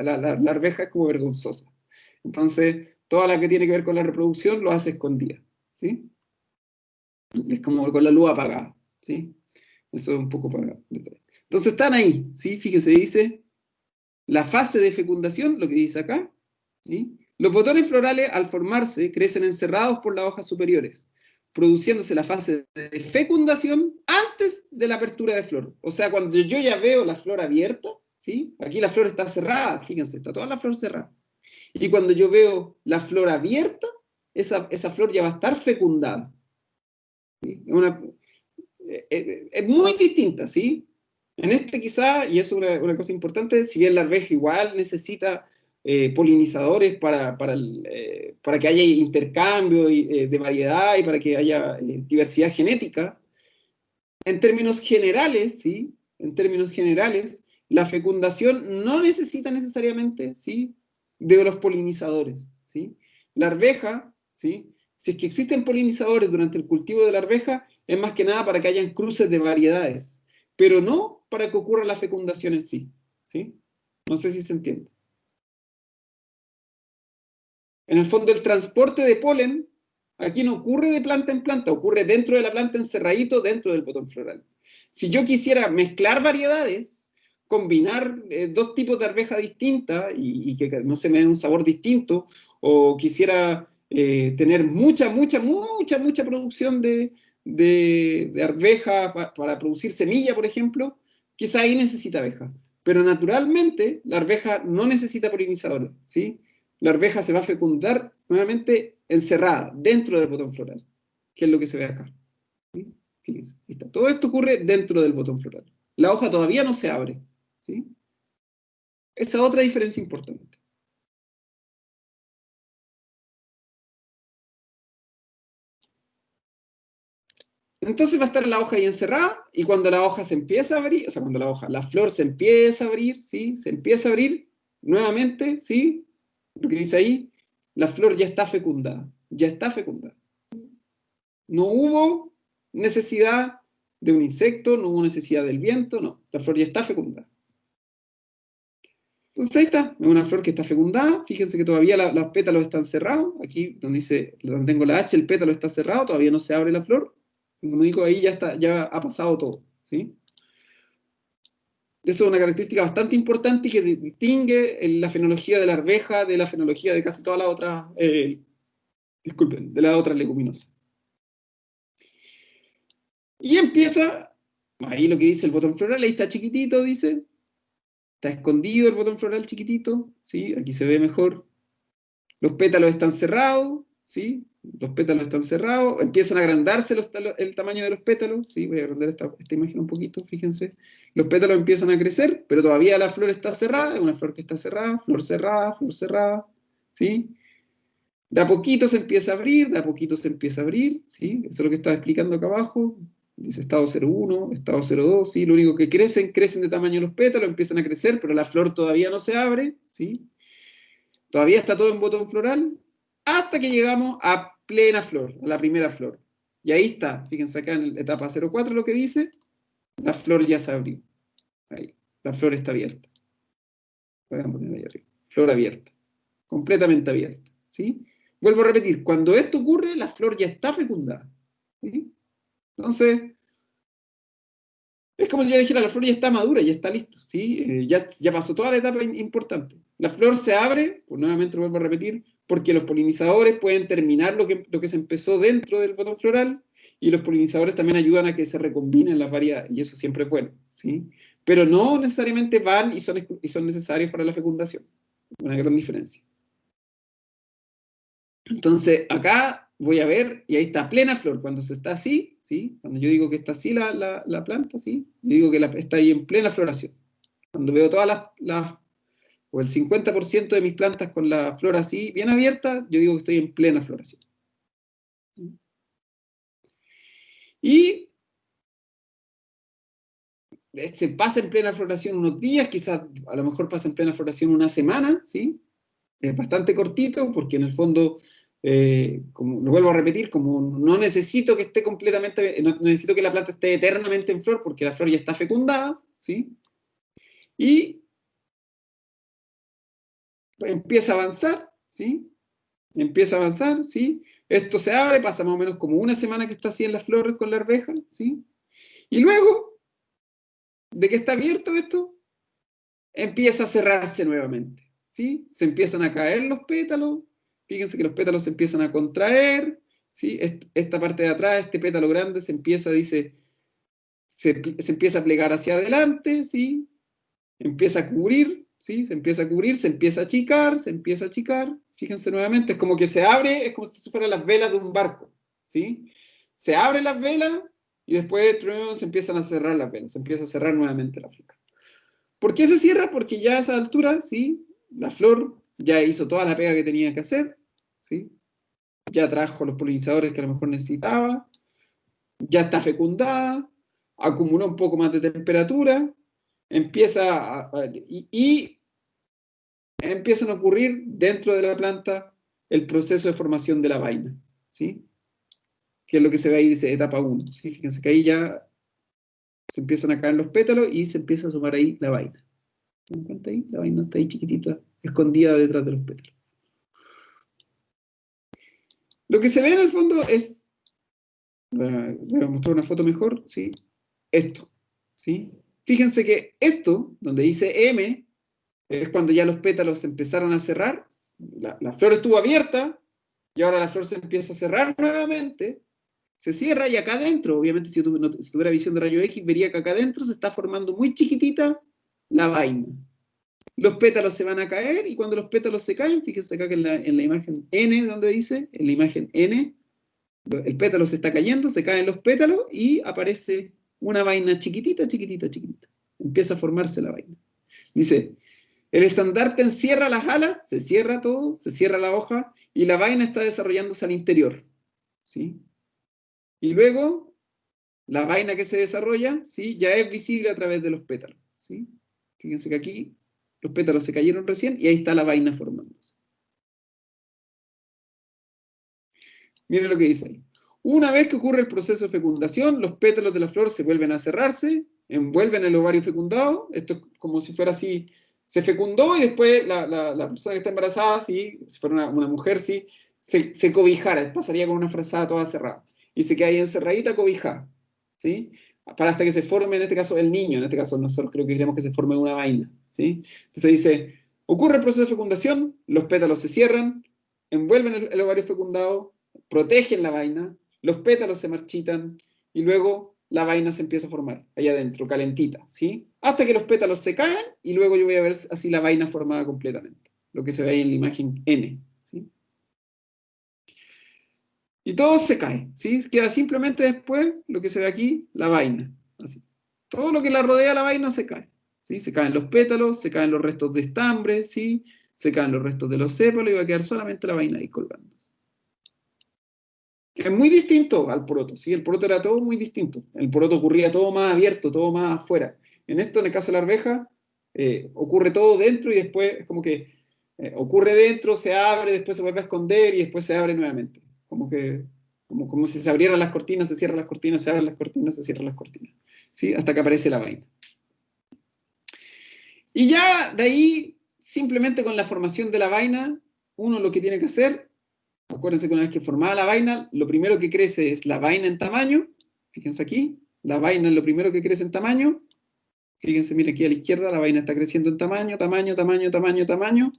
arveja es como vergonzosa. Entonces, toda la que tiene que ver con la reproducción lo hace escondida, ¿sí? Es como con la luz apagada, ¿sí? Eso es un poco para detalle. Entonces están ahí, ¿sí? Fíjense, dice la fase de fecundación, lo que dice acá, ¿sí? Los botones florales, al formarse, crecen encerrados por las hojas superiores, produciéndose la fase de fecundación antes de la apertura de flor. O sea, cuando yo ya veo la flor abierta, ¿sí? Aquí la flor está cerrada, fíjense, está toda la flor cerrada. Y cuando yo veo la flor abierta, esa flor ya va a estar fecundada. ¿Sí? Es muy distinta, ¿sí? En este quizá, y eso es una cosa importante, si bien la arveja igual necesita polinizadores para que haya intercambio de variedad y para que haya diversidad genética, en términos generales, ¿sí? En términos generales, la fecundación no necesita necesariamente, ¿sí? De los polinizadores, ¿sí? La arveja, ¿sí? Si es que existen polinizadores durante el cultivo de la arveja, es más que nada para que hayan cruces de variedades, pero no para que ocurra la fecundación en sí, ¿sí? No sé si se entiende. En el fondo, el transporte de polen aquí no ocurre de planta en planta, ocurre dentro de la planta encerradito, dentro del botón floral. Si yo quisiera mezclar variedades, combinar dos tipos de arveja distintas y que no se me dé un sabor distinto, o quisiera tener mucha producción de arveja para producir semilla, por ejemplo, quizá ahí necesita abeja. Pero naturalmente la arveja no necesita polinizadores, ¿sí? La arveja se va a fecundar nuevamente encerrada dentro del botón floral, que es lo que se ve acá. ¿Sí? Fíjense, ahí está. Todo esto ocurre dentro del botón floral. La hoja todavía no se abre. ¿Sí? Esa es otra diferencia importante. Entonces va a estar la hoja ahí encerrada y cuando la hoja se empieza a abrir, o sea, cuando la flor se empieza a abrir, ¿sí? Se empieza a abrir nuevamente, ¿sí? Lo que dice ahí, la flor ya está fecundada, ya está fecundada. No hubo necesidad de un insecto, no hubo necesidad del viento, no. La flor ya está fecundada. Entonces ahí está, es una flor que está fecundada. Fíjense que todavía los pétalos están cerrados. Aquí donde dice, donde tengo la H, el pétalo está cerrado, todavía no se abre la flor. Como digo, ahí ya está, ya ha pasado todo. ¿Sí? Eso es una característica bastante importante y que distingue la fenología de la arveja de la fenología de casi todas las otras, disculpen, de las otras leguminosas. Y empieza, ahí lo que dice el botón floral, ahí está chiquitito, dice, está escondido el botón floral chiquitito, ¿sí? Aquí se ve mejor. Los pétalos están cerrados, ¿sí? Los pétalos están cerrados, empiezan a agrandarse el tamaño de los pétalos, ¿sí? Voy a agrandar esta imagen un poquito, fíjense. Los pétalos empiezan a crecer, pero todavía la flor está cerrada, es una flor que está flor cerrada, ¿sí? De a poquito se empieza a abrir, de a poquito se empieza a abrir, ¿sí? Eso es lo que estaba explicando acá abajo. Dice estado 0,1, estado 0,2, ¿sí? Lo único que crecen de tamaño los pétalos, empiezan a crecer, pero la flor todavía no se abre, ¿sí? Todavía está todo en botón floral, hasta que llegamos a plena flor, a la primera flor. Y ahí está, fíjense acá en la etapa 0,4 lo que dice, la flor ya se abrió. Ahí, la flor está abierta. Voy a poner ahí arriba. Flor abierta, completamente abierta, ¿sí? Vuelvo a repetir, cuando esto ocurre, la flor ya está fecundada, ¿sí? Entonces, es como si yo dijera, la flor ya está madura, ya está listo, ¿sí? Ya pasó toda la etapa importante. La flor se abre, pues nuevamente lo vuelvo a repetir, porque los polinizadores pueden terminar lo que se empezó dentro del botón floral y los polinizadores también ayudan a que se recombinen las variedades, y eso siempre es bueno, ¿sí? Pero no necesariamente van y son necesarios para la fecundación. Una gran diferencia. Entonces, acá voy a ver, y ahí está plena flor. Cuando se está así, ¿sí? Cuando yo digo que está así la planta, ¿sí? Yo digo que está ahí en plena floración. Cuando veo todas o el 50% de mis plantas con la flor así, bien abierta, yo digo que estoy en plena floración. Y se pasa en plena floración unos días, quizás a lo mejor pasa en plena floración una semana, ¿sí? Es bastante cortito porque en el fondo, como lo vuelvo a repetir, como no necesito que esté completamente, no necesito que la planta esté eternamente en flor porque la flor ya está fecundada, ¿sí? Y empieza a avanzar, ¿sí? Empieza a avanzar, ¿sí? Esto se abre, pasa más o menos como una semana que está así en las flores con la arveja, ¿sí? Y luego de que está abierto esto, empieza a cerrarse nuevamente, ¿sí? Se empiezan a caer los pétalos, fíjense que los pétalos se empiezan a contraer, ¿sí? Esta parte de atrás, este pétalo grande se empieza, dice, se empieza a plegar hacia adelante, ¿sí? Empieza a cubrir, ¿sí? Se empieza a cubrir, se empieza a achicar, fíjense nuevamente, es como que se abre, es como si fueran las velas de un barco, ¿sí? Se abren las velas y después se empiezan a cerrar las velas, se empieza a cerrar nuevamente la flor. ¿Por qué se cierra? Porque ya a esa altura, ¿sí? La flor ya hizo toda la pega que tenía que hacer, ¿sí? Ya trajo los polinizadores que a lo mejor necesitaba, ya está fecundada, acumuló un poco más de temperatura, y empiezan a ocurrir dentro de la planta el proceso de formación de la vaina, ¿sí? Que es lo que se ve ahí, dice etapa 1, ¿sí? Fíjense que ahí ya se empiezan a caer los pétalos y se empieza a sumar ahí la vaina. ¿Se dan cuenta ahí? La vaina está ahí chiquitita, escondida detrás de los pétalos. Lo que se ve en el fondo es, voy a mostrar una foto mejor, ¿sí? Esto, ¿sí? Fíjense que esto, donde dice M, es cuando ya los pétalos empezaron a cerrar, la flor estuvo abierta, y ahora la flor se empieza a cerrar nuevamente, se cierra y acá adentro, obviamente si tuviera visión de rayo X, vería que acá adentro se está formando muy chiquitita la vaina. Los pétalos se van a caer y cuando los pétalos se caen, fíjense acá que en la imagen N, donde dice, en la imagen N, el pétalo se está cayendo, se caen los pétalos y aparece una vaina chiquitita, chiquitita, chiquitita. Empieza a formarse la vaina. Dice, el estandarte encierra las alas, se cierra todo, se cierra la hoja y la vaina está desarrollándose al interior, ¿sí? Y luego, la vaina que se desarrolla, ¿sí? Ya es visible a través de los pétalos, ¿sí? Fíjense que aquí los pétalos se cayeron recién y ahí está la vaina formándose. Miren lo que dice ahí. Una vez que ocurre el proceso de fecundación, los pétalos de la flor se vuelven a cerrarse, envuelven el ovario fecundado, esto es como si fuera así, se fecundó y después la persona que está embarazada, ¿sí? Si fuera una mujer, ¿sí? Se cobijara, pasaría con una frazada toda cerrada, y se queda ahí encerradita cobijada, ¿sí? Para hasta que se forme, en este caso, el niño, en este caso nosotros creo que queremos que se forme una vaina, ¿sí? Entonces dice, ocurre el proceso de fecundación, los pétalos se cierran, envuelven el ovario fecundado, protegen la vaina, los pétalos se marchitan y luego la vaina se empieza a formar allá adentro, calentita, ¿sí? Hasta que los pétalos se caen y luego yo voy a ver así la vaina formada completamente, lo que se ve ahí en la imagen N, ¿sí? Y todo se cae, ¿sí? Queda simplemente después lo que se ve aquí, la vaina, así. Todo lo que la rodea la vaina se cae, ¿sí? Se caen los pétalos, se caen los restos de estambre, ¿sí? Se caen los restos de los sépalos y va a quedar solamente la vaina ahí colgando. Es muy distinto al poroto, ¿sí? El poroto era todo muy distinto. El poroto ocurría todo más abierto, todo más afuera. En esto, en el caso de la arveja, ocurre todo dentro y después es como que ocurre dentro, se abre, después se vuelve a esconder y después se abre nuevamente. Como si se abrieran las cortinas, se cierran las cortinas, se abren las cortinas, se cierran las cortinas. ¿Sí? Hasta que aparece la vaina. Y ya de ahí, simplemente con la formación de la vaina, uno lo que tiene que hacer. Acuérdense que una vez que formada la vaina, lo primero que crece es la vaina en tamaño. Fíjense aquí, la vaina es lo primero que crece en tamaño. Fíjense, miren aquí a la izquierda, la vaina está creciendo en tamaño, tamaño, tamaño, tamaño, tamaño.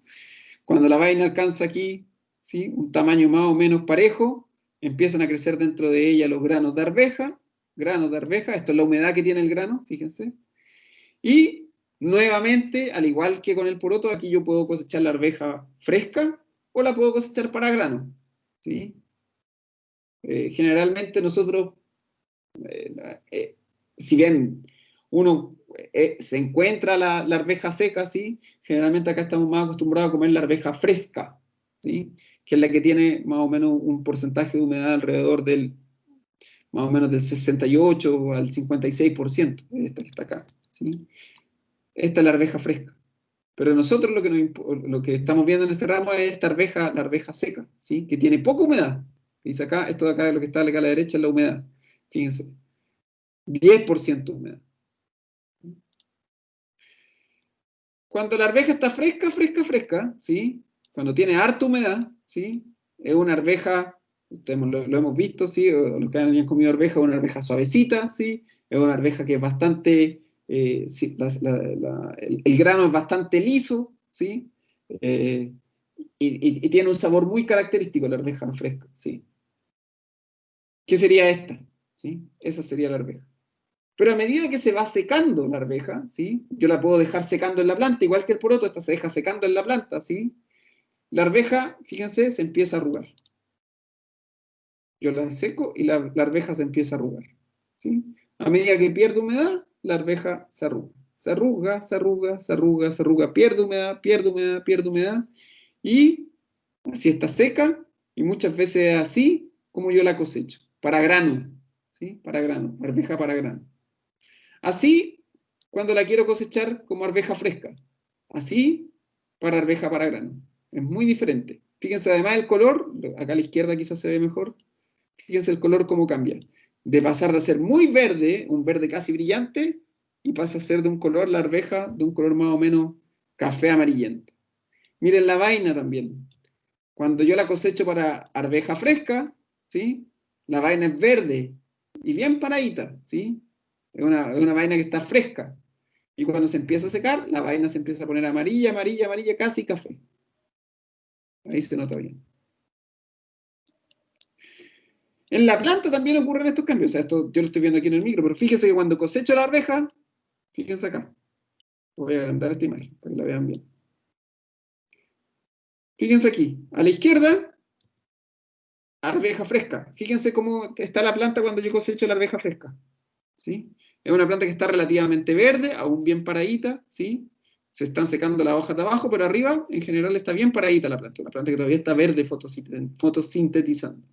Cuando la vaina alcanza aquí, ¿sí? Un tamaño más o menos parejo, empiezan a crecer dentro de ella los granos de arveja. Granos de arveja, esto es la humedad que tiene el grano, fíjense. Y nuevamente, al igual que con el poroto, aquí yo puedo cosechar la arveja fresca o la puedo cosechar para grano, ¿sí? Generalmente nosotros, si bien uno se encuentra la arveja seca, ¿sí? Generalmente acá estamos más acostumbrados a comer la arveja fresca, ¿sí? Que es la que tiene más o menos un porcentaje de humedad alrededor del, más o menos del 68 al 56%, esta que está acá, ¿sí? Esta es la arveja fresca. Pero nosotros lo que estamos viendo en este ramo es esta arveja, la arveja seca, ¿sí? Que tiene poca humedad. Dice acá, esto de acá, lo que está acá a la derecha es la humedad. Fíjense, 10% de humedad. Cuando la arveja está fresca, fresca, fresca, ¿sí? Cuando tiene harta humedad, ¿sí? Es una arveja, ustedes lo hemos visto, ¿sí? O los que han comido arveja, es una arveja suavecita, ¿sí? Es una arveja que es bastante el grano es bastante liso, ¿sí? Y tiene un sabor muy característico la arveja fresca, ¿sí? ¿Qué sería esta? ¿Sí? Esa sería la arveja. Pero a medida que se va secando la arveja, ¿sí? Yo la puedo dejar secando en la planta, igual que el poroto, esta se deja secando en la planta, ¿sí? La arveja, fíjense, se empieza a arrugar. Yo la seco y la arveja se empieza a arrugar, ¿sí? A medida que pierde humedad, la arveja se arruga. Se arruga, se arruga, se arruga, se arruga, pierde humedad, pierde humedad, pierde humedad. Y así está seca, y muchas veces es así como yo la cosecho, para grano, ¿sí? Para grano, arveja para grano. Así, cuando la quiero cosechar como arveja fresca. Así, para arveja para grano. Es muy diferente. Fíjense además el color, acá a la izquierda quizás se ve mejor. Fíjense el color cómo cambia. De pasar de ser muy verde, un verde casi brillante, y pasa a ser de un color, la arveja, de un color más o menos café amarillento. Miren la vaina también. Cuando yo la cosecho para arveja fresca, ¿sí? La vaina es verde y bien paradita, ¿sí? Es una vaina que está fresca. Y cuando se empieza a secar, la vaina se empieza a poner amarilla, amarilla, amarilla, casi café. Ahí se nota bien. En la planta también ocurren estos cambios. O sea, esto yo lo estoy viendo aquí en el micro, pero fíjese que cuando cosecho la arveja, fíjense acá. Voy a agrandar esta imagen para que la vean bien. Fíjense aquí. A la izquierda, arveja fresca. Fíjense cómo está la planta cuando yo cosecho la arveja fresca. ¿Sí? Es una planta que está relativamente verde, aún bien paradita, ¿sí? Se están secando las hojas de abajo, pero arriba en general está bien paradita la planta. Una planta que todavía está verde fotosintetizando.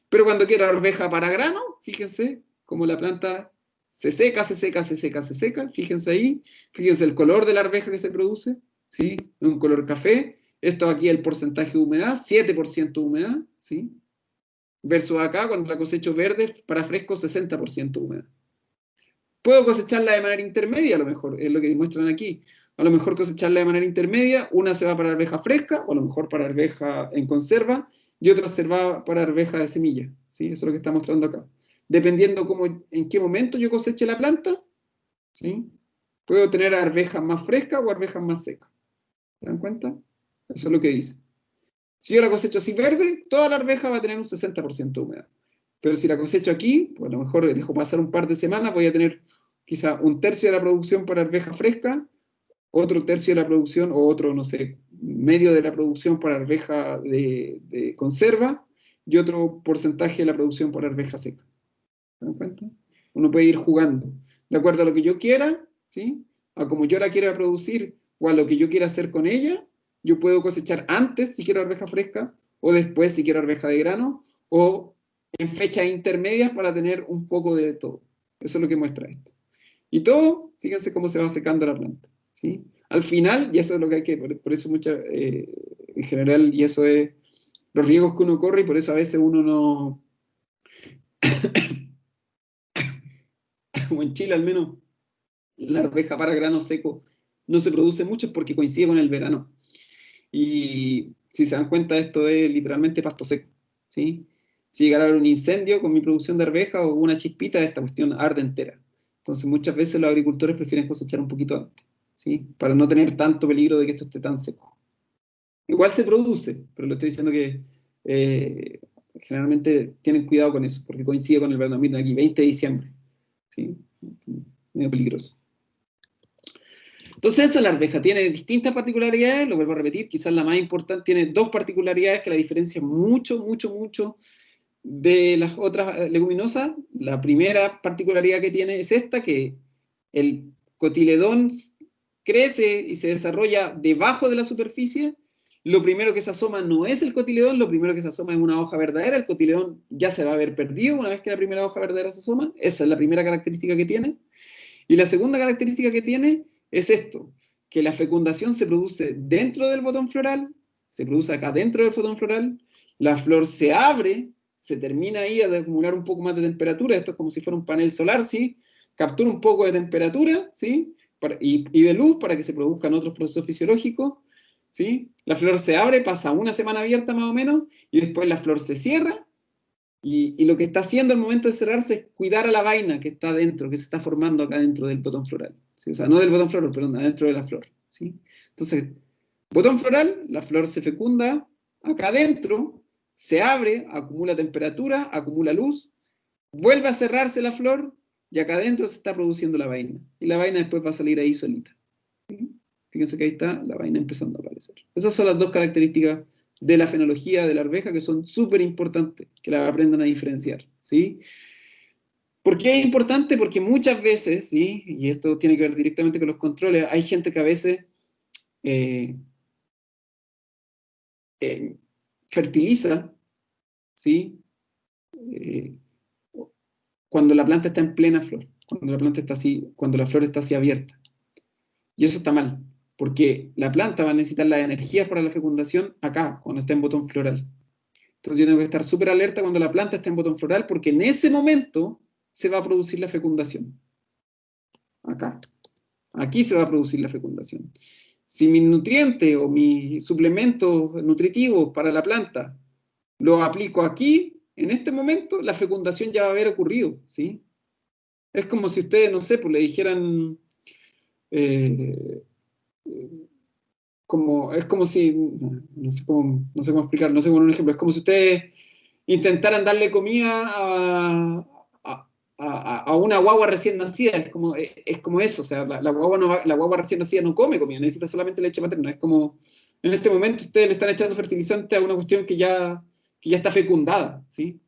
Pero cuando quiero arveja para grano, fíjense cómo la planta se seca, se seca, se seca, se seca. Fíjense ahí, fíjense el color de la arveja que se produce, ¿sí? Un color café. Esto aquí el porcentaje de humedad, 7% de humedad, ¿sí? Versus acá, cuando la cosecho verde, para fresco, 60% de humedad. Puedo cosecharla de manera intermedia, a lo mejor, es lo que demuestran aquí. A lo mejor cosecharla de manera intermedia, una se va para arveja fresca, o a lo mejor para arveja en conserva, y otra se va para arveja de semilla. ¿Sí? Eso es lo que está mostrando acá. Dependiendo en qué momento yo coseche la planta, ¿sí? Puedo tener arvejas más frescas o arvejas más secas. ¿Se dan cuenta? Eso es lo que dice. Si yo la cosecho así verde, toda la arveja va a tener un 60% de humedad. Pero si la cosecho aquí, pues a lo mejor dejo pasar un par de semanas, voy a tener quizá un tercio de la producción para arveja fresca, otro tercio de la producción, o otro, no sé, medio de la producción para arveja de conserva, y otro porcentaje de la producción para arveja seca. ¿Se dan cuenta? Uno puede ir jugando, de acuerdo a lo que yo quiera, ¿sí? A como yo la quiera producir, o a lo que yo quiera hacer con ella, yo puedo cosechar antes si quiero arveja fresca, o después si quiero arveja de grano, o en fechas intermedias para tener un poco de todo. Eso es lo que muestra esto. Y todo, fíjense cómo se va secando la planta, ¿sí? Al final, y eso es lo que hay que, por eso en general, y eso es los riesgos que uno corre, y por eso a veces uno no, como en Chile al menos, la arveja para grano seco no se produce mucho porque coincide con el verano. Y si se dan cuenta, esto es literalmente pasto seco, ¿sí? Si llegara a haber un incendio con mi producción de arveja o una chispita, esta cuestión arde entera. Entonces muchas veces los agricultores prefieren cosechar un poquito antes, ¿sí? Para no tener tanto peligro de que esto esté tan seco. Igual se produce, pero le estoy diciendo que generalmente tienen cuidado con eso, porque coincide con el verano. Miren aquí, 20 de diciembre, ¿sí? Medio peligroso. Entonces esa la arveja tiene distintas particularidades, lo vuelvo a repetir, quizás la más importante tiene dos particularidades que la diferencian mucho, mucho, mucho de las otras leguminosas. La primera particularidad que tiene es esta, que el cotiledón crece y se desarrolla debajo de la superficie. Lo primero que se asoma no es el cotiledón, lo primero que se asoma es una hoja verdadera. El cotiledón ya se va a haber perdido una vez que la primera hoja verdadera se asoma. Esa es la primera característica que tiene. Y la segunda característica que tiene es esto, que la fecundación se produce dentro del botón floral, se produce acá dentro del botón floral, la flor se abre, se termina ahí de acumular un poco más de temperatura, esto es como si fuera un panel solar, ¿sí? Captura un poco de temperatura, ¿sí? Y de luz para que se produzcan otros procesos fisiológicos, ¿sí? La flor se abre, pasa una semana abierta más o menos, y después la flor se cierra, y lo que está haciendo al momento de cerrarse es cuidar a la vaina que está dentro, que se está formando acá dentro del botón floral. ¿sí? O sea, no del botón floral, perdón, adentro de la flor, ¿sí? Entonces, botón floral, la flor se fecunda acá adentro, se abre, acumula temperatura, acumula luz, vuelve a cerrarse la flor y acá adentro se está produciendo la vaina. Y la vaina después va a salir ahí solita. ¿Sí? Fíjense que ahí está la vaina empezando a aparecer. Esas son las dos características de la fenología de la arveja que son súper importantes, que la aprendan a diferenciar. ¿Sí? ¿Por qué es importante? Porque muchas veces, ¿sí? Y esto tiene que ver directamente con los controles, hay gente que a veces eh, eh, fertiliza, ¿sí? Eh, cuando la planta está en plena flor, cuando la planta está así, cuando la flor está así abierta. Y eso está mal, porque la planta va a necesitar las energías para la fecundación acá, cuando está en botón floral. Entonces yo tengo que estar súper alerta cuando la planta está en botón floral, porque en ese momento se va a producir la fecundación. Acá. Aquí se va a producir la fecundación. Si mis nutrientes o mis suplementos nutritivos para la planta los aplico aquí, en este momento, la fecundación ya va a haber ocurrido, ¿sí? Es como si ustedes, no sé, pues le dijeran, eh, es como si, no sé cómo explicar, no sé cómo un ejemplo, es como si ustedes intentaran darle comida a una guagua recién nacida, es como eso, o sea, la guagua, la guagua recién nacida no come comida, necesita solamente leche materna, es como, en este momento ustedes le están echando fertilizante a una cuestión que ya está fecundada, ¿sí?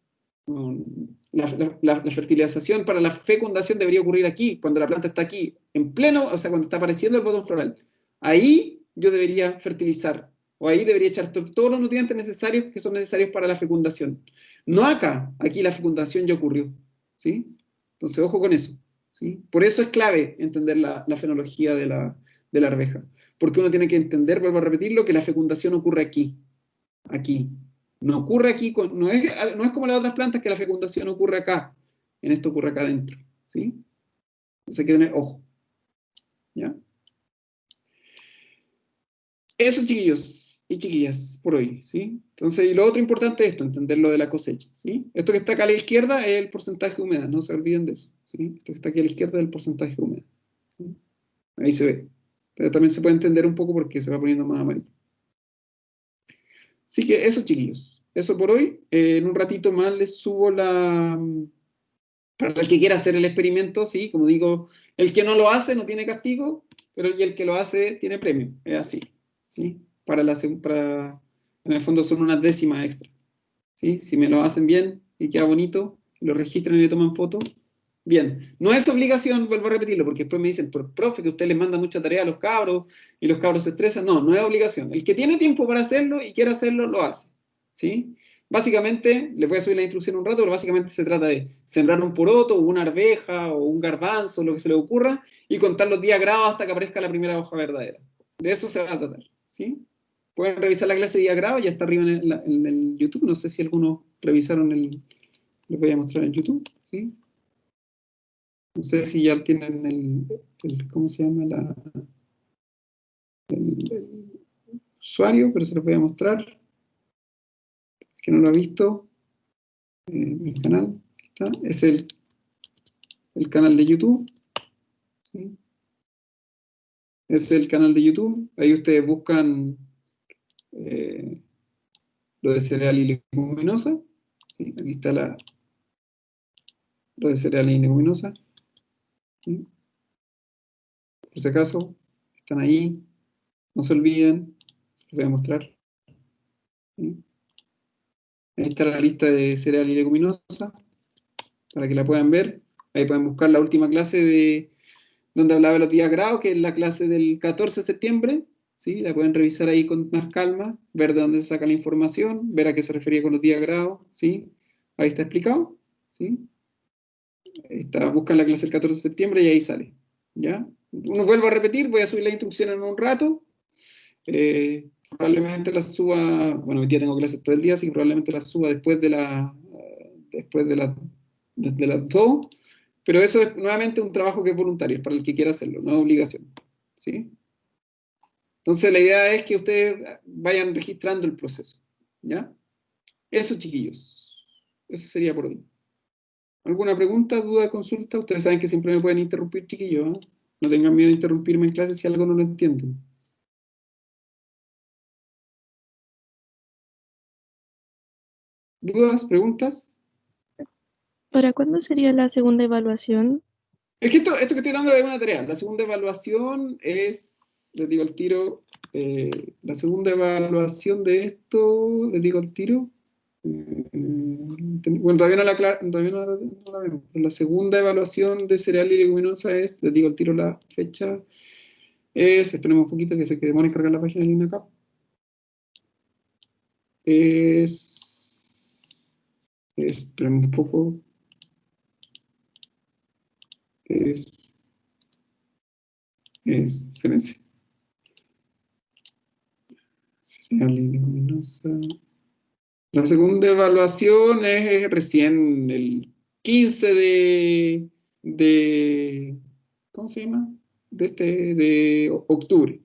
La fertilización para la fecundación debería ocurrir aquí, cuando la planta está aquí, en pleno, o sea, cuando está apareciendo el botón floral. Ahí yo debería fertilizar, o ahí debería echar todos los nutrientes necesarios que son necesarios para la fecundación. No acá, aquí la fecundación ya ocurrió, ¿sí? Entonces, ojo con eso, ¿sí? Por eso es clave entender la fenología de la arveja, porque uno tiene que entender, vuelvo a repetirlo, que la fecundación ocurre aquí, aquí. No ocurre aquí, no es como las otras plantas que la fecundación ocurre acá. En esto ocurre acá adentro. ¿Sí? Entonces hay que tener ojo. ¿Ya? Eso, chiquillos y chiquillas, por hoy. ¿Sí? Entonces, y lo otro importante es esto, entender lo de la cosecha. ¿Sí? Esto que está acá a la izquierda es el porcentaje de humedad. No se olviden de eso. ¿Sí? Esto que está aquí a la izquierda es el porcentaje de humedad. ¿Sí? Ahí se ve. Pero también se puede entender un poco porque se va poniendo más amarillo. Así que eso, chiquillos. Eso por hoy. En un ratito más les subo para el que quiera hacer el experimento, sí, como digo, el que no lo hace no tiene castigo, pero y el que lo hace tiene premio. Es así, ¿sí? En el fondo son unas décimas extra. ¿Sí? Si me lo hacen bien y queda bonito, lo registran y le toman foto, bien. No es obligación, vuelvo a repetirlo, porque después me dicen, por profe, que usted les manda mucha tarea a los cabros y los cabros se estresan. No, no es obligación. El que tiene tiempo para hacerlo y quiere hacerlo, lo hace. ¿Sí? Básicamente, les voy a subir la instrucción un rato, pero básicamente se trata de sembrar un poroto, o una arveja, o un garbanzo, lo que se le ocurra, y contar los días grados hasta que aparezca la primera hoja verdadera. De eso se va a tratar. ¿Sí? Pueden revisar la clase de diagrama, ya está arriba en el YouTube. No sé si algunos revisaron les voy a mostrar en YouTube, ¿sí? No sé si ya tienen ¿cómo se llama? El usuario, pero se los voy a mostrar. Que no lo ha visto, mi canal, aquí está, es el canal de YouTube, ¿sí? Es el canal de YouTube. Ahí ustedes buscan eh, lo de cereal y leguminosa, ¿sí? Aquí está lo de cereal y leguminosa, ¿sí? Por si acaso, están ahí, no se olviden, se los voy a mostrar, ¿sí? Ahí está la lista de cereal y leguminosa, para que la puedan ver. Ahí pueden buscar la última clase donde hablaba de los días grados, que es la clase del 14 de septiembre, ¿sí? La pueden revisar ahí con más calma, ver de dónde se saca la información, ver a qué se refería con los días grados, ¿sí? Ahí está explicado, ¿sí? Ahí está, buscan la clase del 14 de septiembre y ahí sale, ¿ya? Uno vuelvo a repetir, voy a subir la instrucción en un rato, probablemente las suba, bueno, hoy día tengo clases todo el día, así que probablemente las suba después de las 2, pero eso es nuevamente un trabajo que es voluntario, es para el que quiera hacerlo, no es obligación, ¿sí? Entonces la idea es que ustedes vayan registrando el proceso, ¿ya? Eso, chiquillos, eso sería por hoy. ¿Alguna pregunta, duda, consulta? Ustedes saben que siempre me pueden interrumpir, chiquillos, ¿eh? No tengan miedo de interrumpirme en clase si algo no lo entienden. ¿Dudas? ¿Preguntas? ¿Para cuándo sería la segunda evaluación? Es que esto que estoy dando es una tarea. La segunda evaluación es, les digo al tiro, la segunda evaluación de esto, les digo al tiro. Bueno, todavía no la vemos. La segunda evaluación de cereal y leguminosa es, les digo al tiro la fecha, esperemos un poquito que se demore en cargar la página de línea acá. Esperemos un poco, espérense. Cereal y leguminosa. La segunda evaluación es recién el 15 de ¿cómo se llama? De octubre.